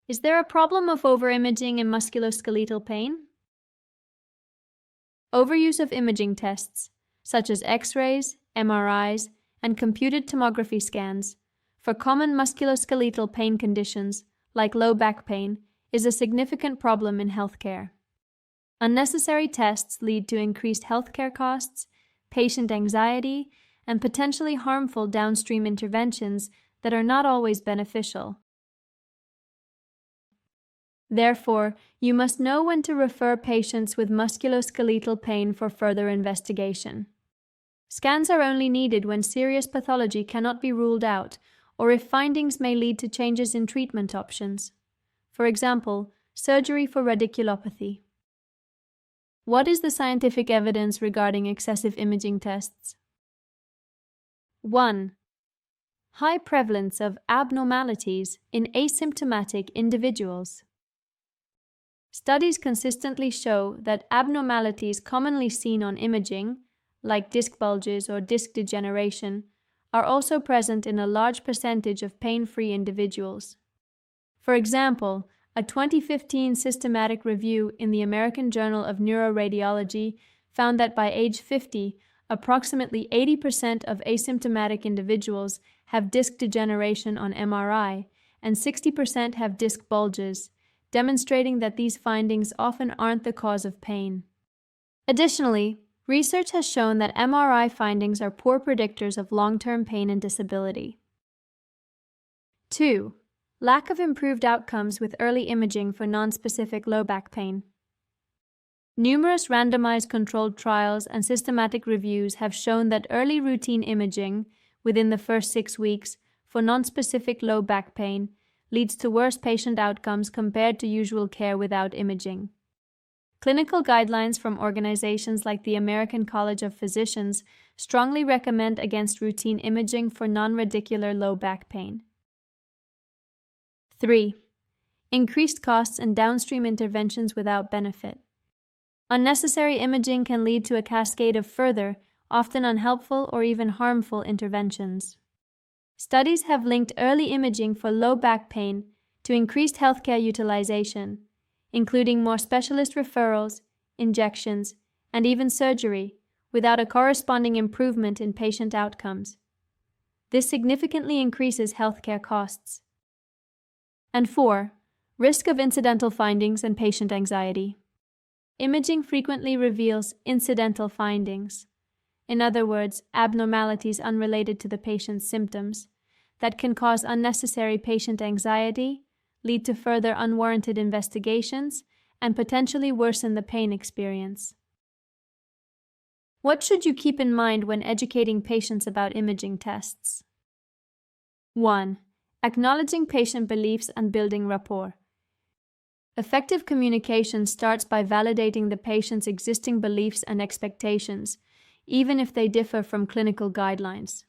Is there a problem of overimaging in musculoskeletal pain? Overuse of imaging tests, such as X-rays, MRIs, and computed tomography scans, for common musculoskeletal pain conditions, like low back pain, is a significant problem in healthcare. Unnecessary tests lead to increased healthcare costs, patient anxiety, and potentially harmful downstream interventions that are not always beneficial. Therefore, you must know when to refer patients with musculoskeletal pain for further investigation. Scans are only needed when serious pathology cannot be ruled out, or if findings may lead to changes in treatment options. For example, surgery for radiculopathy. What is the scientific evidence regarding excessive imaging tests? 1. High prevalence of abnormalities in asymptomatic individuals. Studies consistently show that abnormalities commonly seen on imaging, like disc bulges or disc degeneration, are also present in a large percentage of pain-free individuals. For example, a 2015 systematic review in the American Journal of Neuroradiology found that by age 50, approximately 80% of asymptomatic individuals have disc degeneration on MRI, and 60% have disc bulges, demonstrating that these findings often aren't the cause of pain. Additionally, research has shown that MRI findings are poor predictors of long-term pain and disability. 2. Lack of improved outcomes with early imaging for nonspecific low back pain. Numerous randomized controlled trials and systematic reviews have shown that early routine imaging, within the first 6 weeks, for nonspecific low back pain leads to worse patient outcomes compared to usual care without imaging. Clinical guidelines from organizations like the American College of Physicians strongly recommend against routine imaging for non-radicular low back pain. 3. Increased costs and downstream interventions without benefit. Unnecessary imaging can lead to a cascade of further, often unhelpful or even harmful interventions. Studies have linked early imaging for low back pain to increased healthcare utilization, including more specialist referrals, injections, and even surgery, without a corresponding improvement in patient outcomes. This significantly increases healthcare costs. And 4. Risk of incidental findings and patient anxiety. Imaging frequently reveals incidental findings, in other words, abnormalities unrelated to the patient's symptoms, that can cause unnecessary patient anxiety, lead to further unwarranted investigations, and potentially worsen the pain experience. What should you keep in mind when educating patients about imaging tests? 1. Acknowledging patient beliefs and building rapport. Effective communication starts by validating the patient's existing beliefs and expectations, even if they differ from clinical guidelines.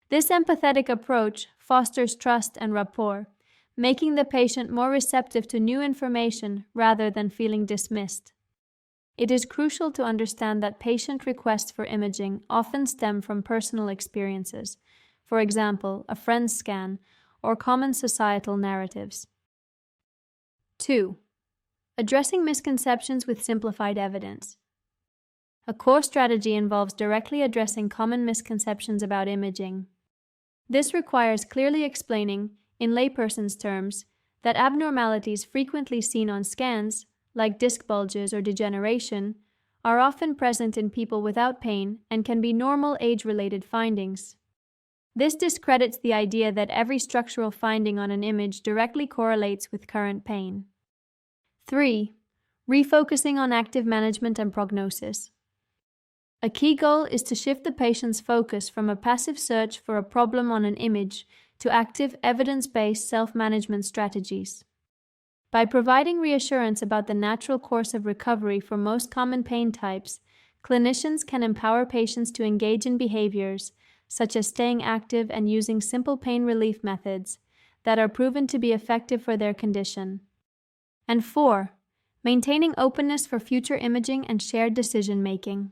This empathetic approach fosters trust and rapport, making the patient more receptive to new information rather than feeling dismissed. It is crucial to understand that patient requests for imaging often stem from personal experiences, for example, a friend's scan, or common societal narratives. 2. Addressing misconceptions with simplified evidence. A core strategy involves directly addressing common misconceptions about imaging. This requires clearly explaining, in layperson's terms, that abnormalities frequently seen on scans, like disc bulges or degeneration, are often present in people without pain and can be normal age-related findings. This discredits the idea that every structural finding on an image directly correlates with current pain. 3. Refocusing on active management and prognosis. A key goal is to shift the patient's focus from a passive search for a problem on an image to active, evidence-based self-management strategies. By providing reassurance about the natural course of recovery for most common pain types, clinicians can empower patients to engage in behaviors such as staying active and using simple pain relief methods that are proven to be effective for their condition. And 4. Maintaining openness for future imaging and shared decision-making.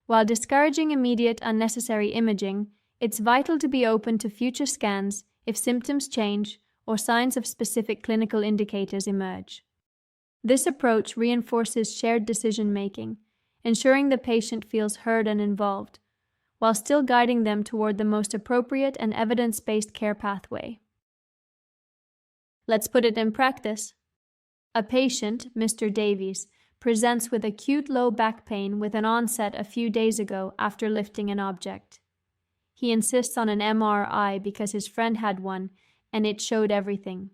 While discouraging immediate unnecessary imaging, it's vital to be open to future scans if symptoms change or signs of specific clinical indicators emerge. This approach reinforces shared decision-making, ensuring the patient feels heard and involved, while still guiding them toward the most appropriate and evidence-based care pathway. Let's put it in practice. A patient, Mr. Davies, presents with acute low back pain with an onset a few days ago after lifting an object. He insists on an MRI because his friend had one, and it showed everything.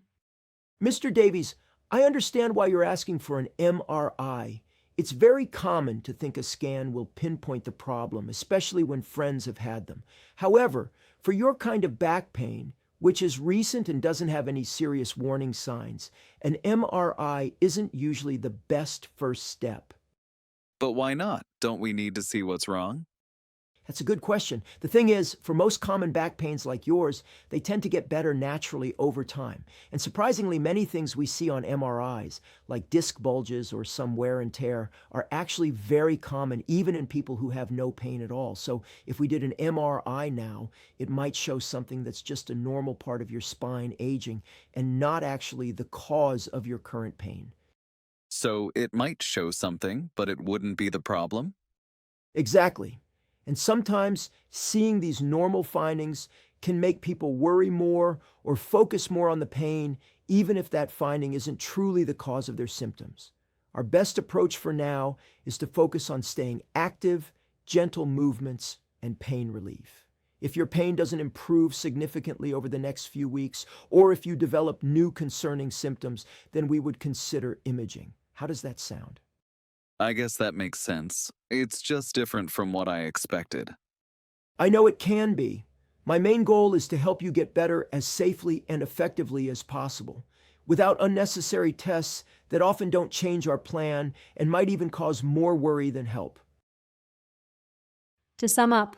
Mr. Davies, I understand why you're asking for an MRI. It's very common to think a scan will pinpoint the problem, especially when friends have had them. However, for your kind of back pain, which is recent and doesn't have any serious warning signs, an MRI isn't usually the best first step. But why not? Don't we need to see what's wrong? That's a good question. The thing is, for most common back pains like yours, they tend to get better naturally over time. And surprisingly, many things we see on MRIs, like disc bulges or some wear and tear, are actually very common even in people who have no pain at all. So if we did an MRI now, it might show something that's just a normal part of your spine aging and not actually the cause of your current pain. So it might show something, but it wouldn't be the problem? Exactly. And sometimes seeing these normal findings can make people worry more or focus more on the pain, even if that finding isn't truly the cause of their symptoms. Our best approach for now is to focus on staying active, gentle movements, and pain relief. If your pain doesn't improve significantly over the next few weeks, or if you develop new concerning symptoms, then we would consider imaging. How does that sound? I guess that makes sense. It's just different from what I expected. I know it can be. My main goal is to help you get better as safely and effectively as possible, without unnecessary tests that often don't change our plan and might even cause more worry than help. To sum up,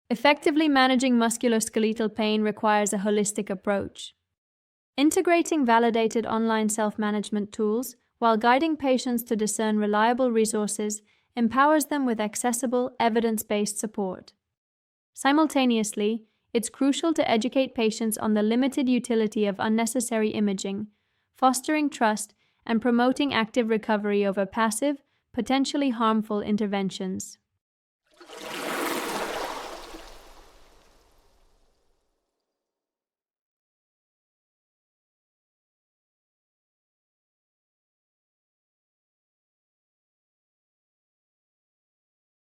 effectively managing musculoskeletal pain requires a holistic approach. Integrating validated online self-management tools while guiding patients to discern reliable resources empowers them with accessible, evidence-based support. Simultaneously, it's crucial to educate patients on the limited utility of unnecessary imaging, fostering trust and promoting active recovery over passive, potentially harmful interventions.